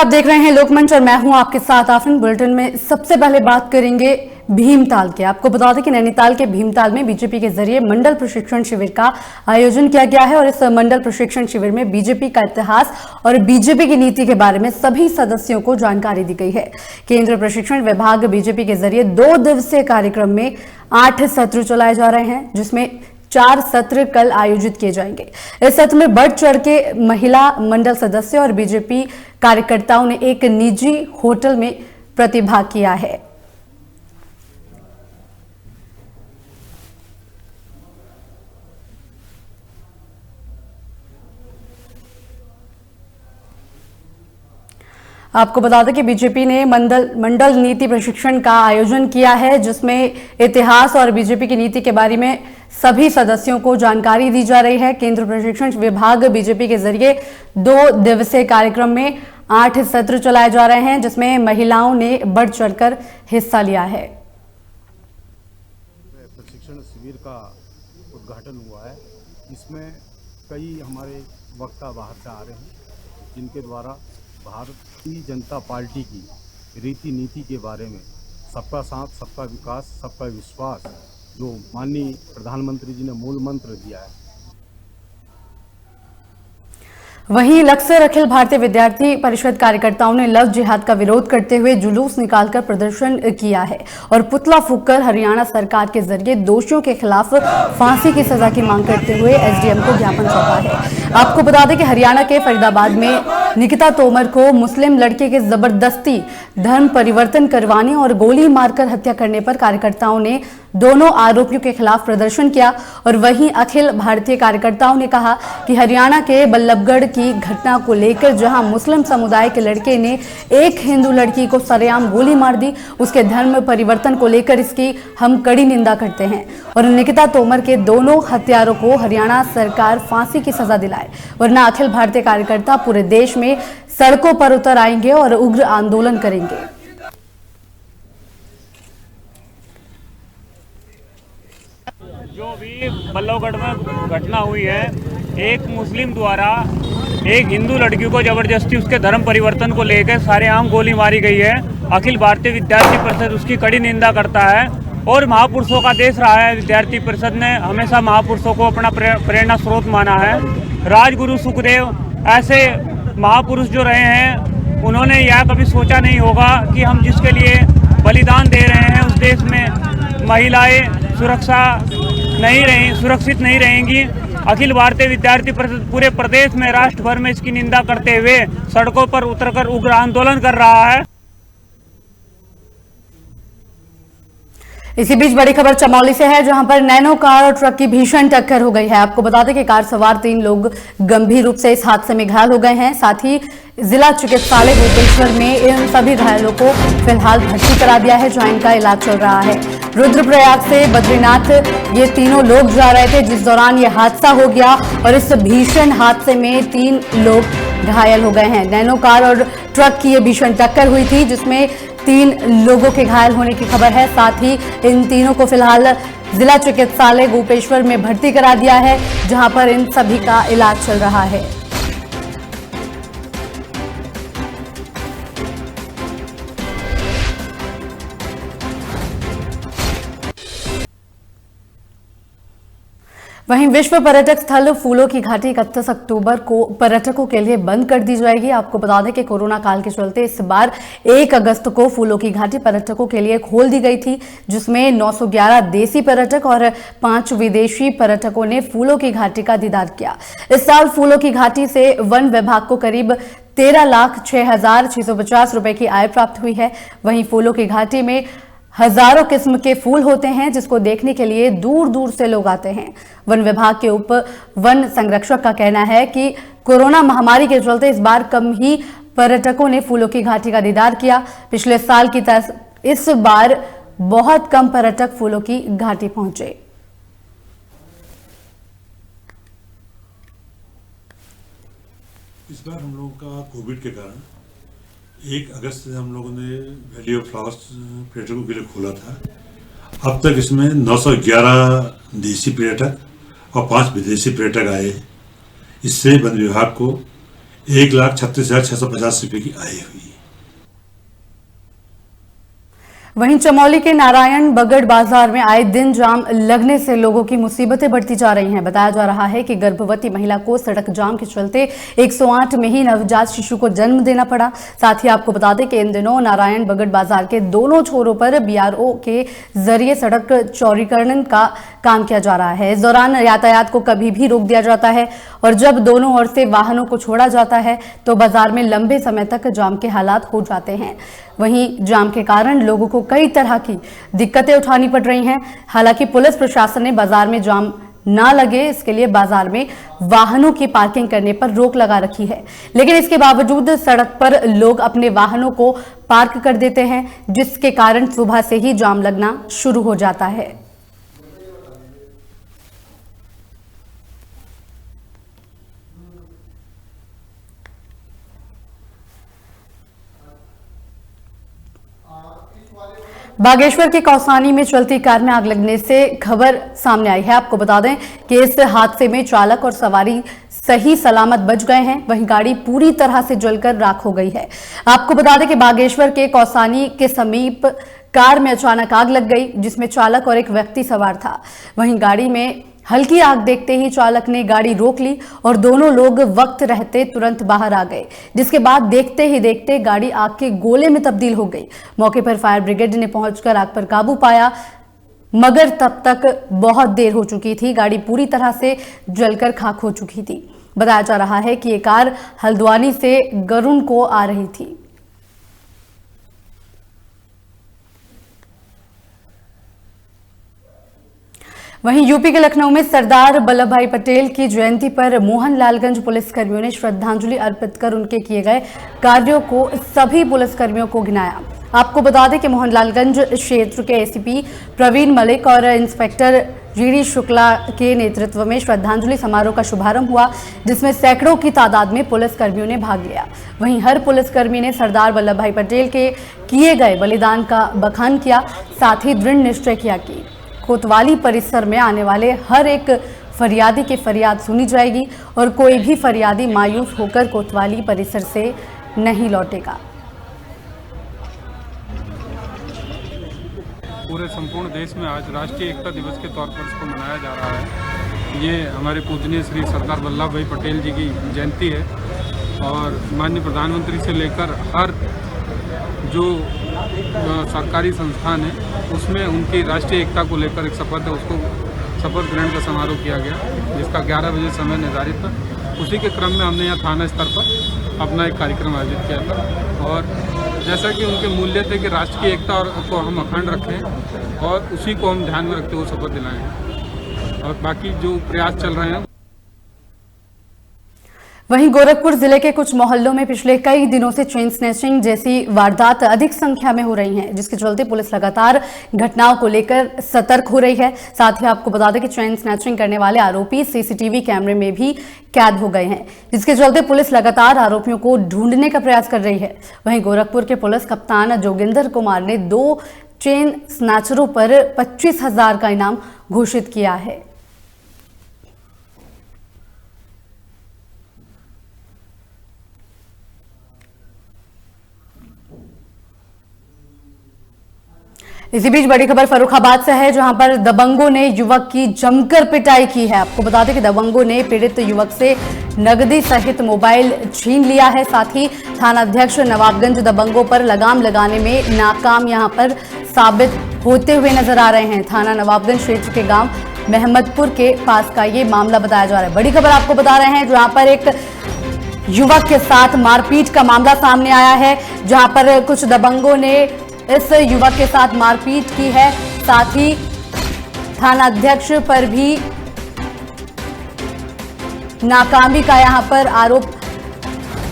आप देख रहे हैं लोकमंच और मैं हूं आपके साथ आफरीन। बुलेटिन में सबसे पहले बात करेंगे भीमताल के। आपको बता दें कि नैनीताल के भीमताल में बीजेपी के जरिए मंडल प्रशिक्षण शिविर का आयोजन किया गया है और इस मंडल प्रशिक्षण शिविर में बीजेपी का इतिहास और बीजेपी की नीति के बारे में सभी सदस्यों को जानकारी दी गई है। केंद्रीय प्रशिक्षण विभाग बीजेपी के जरिए 2 दिवसीय कार्यक्रम में 8 सत्र चलाए जा रहे हैं, जिसमें 4 सत्र कल आयोजित किए जाएंगे। इस सत्र में बढ़ चढ़ के महिला मंडल सदस्य और बीजेपी कार्यकर्ताओं ने एक निजी होटल में प्रतिभाग किया है। आपको बता दें कि बीजेपी ने मंडल नीति प्रशिक्षण का आयोजन किया है, जिसमें इतिहास और बीजेपी की नीति के बारे में सभी सदस्यों को जानकारी दी जा रही है। केंद्र प्रशिक्षण विभाग बीजेपी के जरिए 2 दिवसीय कार्यक्रम में 8 सत्र चलाए जा रहे हैं, जिसमें महिलाओं ने बढ़ चढ़कर हिस्सा लिया है। प्रशिक्षण शिविर का उद्घाटन हुआ है। इसमें कई हमारे वक्ता बाहर से आ रहे हैं, जिनके द्वारा भारतीय जनता पार्टी की रीति नीति के बारे में सबका साथ, सबका विकास, सबका विश्वास, जो माननीय प्रधानमंत्री जी ने मूल मंत्र दिया है। वहीं लक्सर अखिल भारतीय विद्यार्थी परिषद कार्यकर्ताओं ने लव जिहाद का विरोध करते हुए जुलूस निकालकर प्रदर्शन किया है और पुतला फूंककर हरियाणा सरकार के जरिए दोषियों के खिलाफ फांसी की सजा की मांग करते हुए एसडीएम को ज्ञापन सौंपा है। आपको बता दें कि हरियाणा के फरीदाबाद में निकिता तोमर को मुस्लिम लड़के के जबरदस्ती धर्म परिवर्तन करवाने और गोली मारकर हत्या करने पर कार्यकर्ताओं ने दोनों आरोपियों के खिलाफ प्रदर्शन किया और वहीं अखिल भारतीय कार्यकर्ताओं ने कहा कि हरियाणा के बल्लभगढ़ की घटना को लेकर जहां मुस्लिम समुदाय के लड़के ने एक हिंदू लड़की को सरेआम गोली मार दी, उसके धर्म परिवर्तन को लेकर इसकी हम कड़ी निंदा करते हैं और निकिता तोमर के दोनों हत्यारों को हरियाणा सरकार फांसी की सजा दिलाए, वरना अखिल भारतीय कार्यकर्ता पूरे देश में सड़कों पर उतर आएंगे और उग्र आंदोलन करेंगे। जो भी बल्लभगढ़ में घटना हुई है, एक मुस्लिम द्वारा एक हिंदू लड़की को जबरदस्ती उसके धर्म परिवर्तन को लेकर सरेआम गोली मारी गई है। अखिल भारतीय विद्यार्थी परिषद उसकी कड़ी निंदा करता है और महापुरुषों का देश रहा है। विद्यार्थी परिषद ने हमेशा महापुरुषों को अपना प्रेरणा स्रोत माना है। राजगुरु सुखदेव ऐसे महापुरुष जो रहे हैं, उन्होंने यह कभी सोचा नहीं होगा कि हम जिसके लिए बलिदान दे रहे हैं उस देश में महिलाएं सुरक्षित नहीं रहेंगी। अखिल भारतीय विद्यार्थी परिषद पूरे प्रदेश में, राष्ट्र भर में इसकी निंदा करते हुए सड़कों पर उतरकर उग्र आंदोलन कर रहा है। इसी बीच बड़ी खबर चमौली से है, जहां पर नैनो कार और ट्रक की भीषण टक्कर हो गई है। आपको बता दें कि कार सवार 3 लोग गंभीर रूप से इस हादसे में घायल हो गए हैं। साथ ही जिला चिकित्सालय भुवनेश्वर में इन सभी घायलों को फिलहाल भर्ती करा दिया है, जहां इनका इलाज चल रहा है। रुद्रप्रयाग से बद्रीनाथ ये तीनों लोग जा रहे थे, जिस दौरान ये हादसा हो गया और इस भीषण हादसे में 3 लोग घायल हो गए हैं। नैनो कार और ट्रक की ये भीषण टक्कर हुई थी, जिसमें 3 लोगों के घायल होने की खबर है। साथ ही इन तीनों को फिलहाल जिला चिकित्सालय गोपेश्वर में भर्ती करा दिया है, जहां पर इन सभी का इलाज चल रहा है। वहीं विश्व पर्यटक स्थल फूलों की घाटी 31 अक्टूबर को पर्यटकों के लिए बंद कर दी जाएगी। आपको बता दें कि कोरोना काल के चलते इस बार 1 अगस्त को फूलों की घाटी पर्यटकों के लिए खोल दी गई थी, जिसमें 911 देसी पर्यटक और 5 विदेशी पर्यटकों ने फूलों की घाटी का दीदार किया। इस साल फूलों की घाटी से वन विभाग को करीब 13,06,650 रुपए की आय प्राप्त हुई है। वहीं फूलों की घाटी में हजारों किस्म के फूल होते हैं, जिसको देखने के लिए दूर दूर से लोग आते हैं। वन विभाग के उप वन संरक्षक का कहना है कि कोरोना महामारी के चलते इस बार कम ही पर्यटकों ने फूलों की घाटी का दीदार किया। पिछले साल की तरह इस बार बहुत कम पर्यटक फूलों की घाटी पहुंचे। इस बार हम लोगों का कोविड के कारण 1 अगस्त से हम लोगों ने वैली ऑफ फ्लावर्स पर्यटकों के लिए खोला था। अब तक इसमें 911 देसी पर्यटक और 5 विदेशी पर्यटक आए। इससे वन विभाग को 1,36,650 रुपये की आय हुई। वहीं चमौली के नारायण बगड़ बाजार में आए दिन जाम लगने से लोगों की मुसीबतें बढ़ती जा रही हैं। बताया जा रहा है कि गर्भवती महिला को सड़क जाम के चलते 108 में ही नवजात शिशु को जन्म देना पड़ा। साथ ही आपको बता दें कि इन दिनों नारायण बगड़ बाजार के दोनों छोरों पर बीआरओ के जरिए सड़क चौड़ीकरण का काम किया जा रहा है। इस दौरान यातायात को कभी भी रोक दिया जाता है और जब दोनों ओर से वाहनों को छोड़ा जाता है तो बाजार में लंबे समय तक जाम के हालात हो जाते हैं। वहीं जाम के कारण लोगों को कई तरह की दिक्कतें उठानी पड़ रही हैं। हालांकि पुलिस प्रशासन ने बाजार में जाम ना लगे इसके लिए बाजार में वाहनों की पार्किंग करने पर रोक लगा रखी है, लेकिन इसके बावजूद सड़क पर लोग अपने वाहनों को पार्क कर देते हैं, जिसके कारण सुबह से ही जाम लगना शुरू हो जाता है। बागेश्वर के कौसानी में चलती कार में आग लगने से खबर सामने आई है। आपको बता दें कि इस हादसे में चालक और सवारी सही सलामत बच गए हैं, वहीं गाड़ी पूरी तरह से जलकर राख हो गई है। आपको बता दें कि बागेश्वर के कौसानी के समीप कार में अचानक आग लग गई, जिसमें चालक और एक व्यक्ति सवार था। वहीं गाड़ी में हल्की आग देखते ही चालक ने गाड़ी रोक ली और दोनों लोग वक्त रहते तुरंत बाहर आ गए, जिसके बाद देखते ही देखते गाड़ी आग के गोले में तब्दील हो गई। मौके पर फायर ब्रिगेड ने पहुंचकर आग पर काबू पाया, मगर तब तक बहुत देर हो चुकी थी। गाड़ी पूरी तरह से जलकर खाक हो चुकी थी। बताया जा रहा है कि ये कार हल्द्वानी से गरुड़ को आ रही थी। वहीं यूपी के लखनऊ में सरदार वल्लभ भाई पटेल की जयंती पर मोहनलालगंज पुलिसकर्मियों ने श्रद्धांजलि अर्पित कर उनके किए गए कार्यों को सभी पुलिसकर्मियों को गिनाया। आपको बता दें कि मोहनलालगंज क्षेत्र के एसीपी प्रवीण मलिक और इंस्पेक्टर जीडी शुक्ला के नेतृत्व में श्रद्धांजलि समारोह का शुभारंभ हुआ, जिसमें सैकड़ों की तादाद में पुलिसकर्मियों ने भाग लिया। वहीं हर पुलिसकर्मी ने सरदार वल्लभ भाई पटेल के किए गए बलिदान का बखान किया, साथ ही दृढ़ निश्चय किया कि कोतवाली परिसर में आने वाले हर एक फरियादी की फरियाद सुनी जाएगी और कोई भी फरियादी मायूस होकर कोतवाली परिसर से नहीं लौटेगा। पूरे संपूर्ण देश में आज राष्ट्रीय एकता दिवस के तौर पर इसको मनाया जा रहा है। ये हमारे पूजनीय श्री सरदार वल्लभ भाई पटेल जी की जयंती है और माननीय प्रधानमंत्री से लेकर हर जो सरकारी संस्थान है उसमें उनकी राष्ट्रीय एकता को लेकर एक शपथ है, उसको शपथ ग्रहण का समारोह किया गया, जिसका 11 बजे समय निर्धारित था। उसी के क्रम में हमने यहाँ थाना स्तर पर अपना एक कार्यक्रम आयोजित किया था और जैसा कि उनके मूल्य थे कि राष्ट्र की एकता को हम अखंड रखें और उसी को हम ध्यान में रखते हुए शपथ दिलाएं और बाकी जो प्रयास चल रहे हैं। वहीं गोरखपुर जिले के कुछ मोहल्लों में पिछले कई दिनों से चेन स्नैचिंग जैसी वारदात अधिक संख्या में हो रही हैं, जिसके चलते पुलिस लगातार घटनाओं को लेकर सतर्क हो रही है। साथ ही आपको बता दें कि चेन स्नैचिंग करने वाले आरोपी सीसीटीवी कैमरे में भी कैद हो गए हैं, जिसके चलते पुलिस लगातार आरोपियों को ढूंढने का प्रयास कर रही है। वहीं गोरखपुर के पुलिस कप्तान जोगिंदर कुमार ने 2 चेन स्नैचरों पर 25,000 का इनाम घोषित किया है। इसी बीच बड़ी खबर फर्रुखाबाद से है, जहां पर दबंगों ने युवक की जमकर पिटाई की है। आपको बता दें कि दबंगों ने पीड़ित युवक से नगदी सहित मोबाइल छीन लिया है। साथ ही थानाध्यक्ष नवाबगंज दबंगों पर लगाम लगाने में नाकाम यहां पर साबित होते हुए नजर आ रहे हैं। थाना नवाबगंज क्षेत्र के गांव महमदपुर के पास का ये मामला बताया जा रहा है। बड़ी खबर आपको बता रहे हैं, जहां पर एक युवक के साथ मारपीट का मामला सामने आया है, जहां पर कुछ दबंगों ने इस युवक के साथ मारपीट की है। साथ ही थानाध्यक्ष पर भी नाकामी का यहां पर आरोप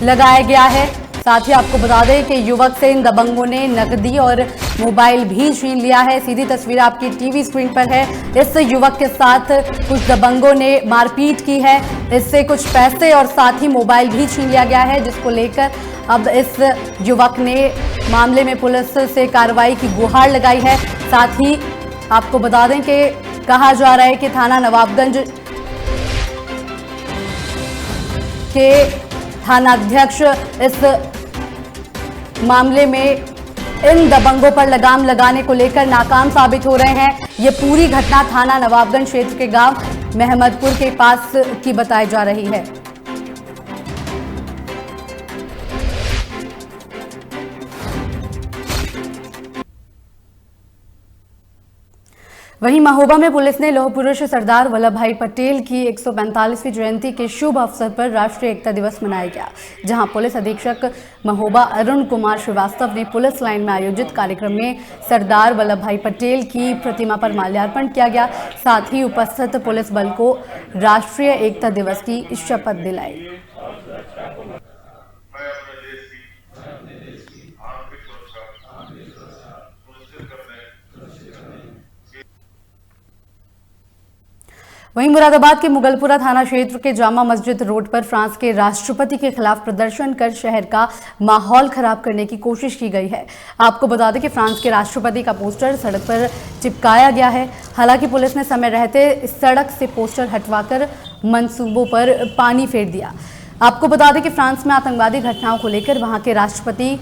लगाया गया है। साथ ही आपको बता दें कि युवक से इन दबंगों ने नकदी और मोबाइल भी छीन लिया है। सीधी तस्वीर आपकी टीवी स्क्रीन पर है। इस युवक के साथ कुछ दबंगों ने मारपीट की है, इससे कुछ पैसे और साथ ही मोबाइल भी छीन लिया गया है, जिसको लेकर अब इस युवक ने मामले में पुलिस से कार्रवाई की गुहार लगाई है। साथ ही आपको बता दें कि कहा जा रहा है कि थाना नवाबगंज के थानाध्यक्ष इस मामले में इन दबंगों पर लगाम लगाने को लेकर नाकाम साबित हो रहे हैं। ये पूरी घटना थाना नवाबगंज क्षेत्र के गांव महमदपुर के पास की बताई जा रही है। वहीं महोबा में पुलिस ने लौह पुरुष सरदार वल्लभ भाई पटेल की 145वीं जयंती के शुभ अवसर पर राष्ट्रीय एकता दिवस मनाया गया, जहां पुलिस अधीक्षक महोबा अरुण कुमार श्रीवास्तव ने पुलिस लाइन में आयोजित कार्यक्रम में सरदार वल्लभ भाई पटेल की प्रतिमा पर माल्यार्पण किया गया। साथ ही उपस्थित पुलिस बल को राष्ट्रीय एकता दिवस की शपथ दिलाई। वहीं मुरादाबाद के मुगलपुरा थाना क्षेत्र के जामा मस्जिद रोड पर फ्रांस के राष्ट्रपति के खिलाफ प्रदर्शन कर शहर का माहौल खराब करने की कोशिश की गई है। आपको बता दें कि फ्रांस के राष्ट्रपति का पोस्टर सड़क पर चिपकाया गया है। हालांकि पुलिस ने समय रहते इस सड़क से पोस्टर हटवाकर मंसूबों पर पानी फेर दिया। आपको बता दें कि फ्रांस में आतंकवादी घटनाओं को लेकर वहां के राष्ट्रपति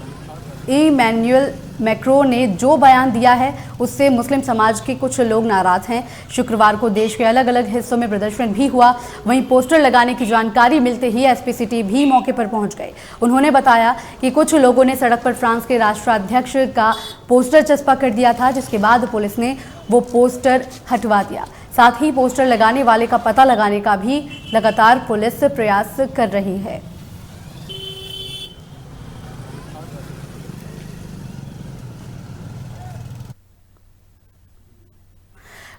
इमैनुअल मैक्रों ने जो बयान दिया है उससे मुस्लिम समाज के कुछ लोग नाराज हैं। शुक्रवार को देश के अलग अलग हिस्सों में प्रदर्शन भी हुआ। वहीं पोस्टर लगाने की जानकारी मिलते ही एसपी सिटी भी मौके पर पहुंच गए। उन्होंने बताया कि कुछ लोगों ने सड़क पर फ्रांस के राष्ट्राध्यक्ष का पोस्टर चस्पा कर दिया था, जिसके बाद पुलिस ने वो पोस्टर हटवा दिया। साथ ही पोस्टर लगाने वाले का पता लगाने का भी लगातार पुलिस प्रयास कर रही है।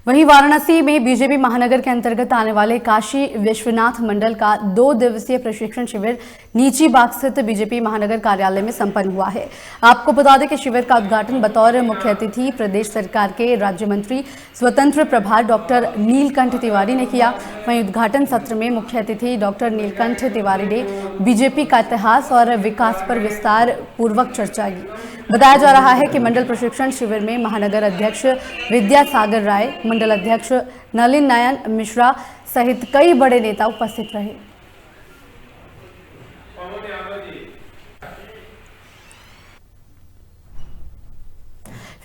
वहीं वाराणसी में बीजेपी महानगर के अंतर्गत आने वाले काशी विश्वनाथ मंडल का 2 दिवसीय प्रशिक्षण शिविर नीची बाग स्थित बीजेपी महानगर कार्यालय में संपन्न हुआ है। आपको बता दें कि शिविर का उद्घाटन बतौर मुख्य अतिथि प्रदेश सरकार के राज्य मंत्री स्वतंत्र प्रभार डॉक्टर नीलकंठ तिवारी ने किया। वहीं उद्घाटन सत्र में मुख्य अतिथि डॉक्टर नीलकंठ तिवारी ने बीजेपी का इतिहास और विकास पर विस्तार पूर्वक चर्चा की। बताया जा रहा है कि मंडल प्रशिक्षण शिविर में महानगर अध्यक्ष विद्यासागर राय, मंडल अध्यक्ष नलिन नयन मिश्रा सहित कई बड़े नेता उपस्थित रहे।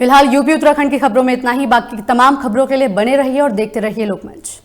फिलहाल यूपी उत्तराखंड की खबरों में इतना ही। बाकी तमाम खबरों के लिए बने रहिए और देखते रहिए लोकमंच।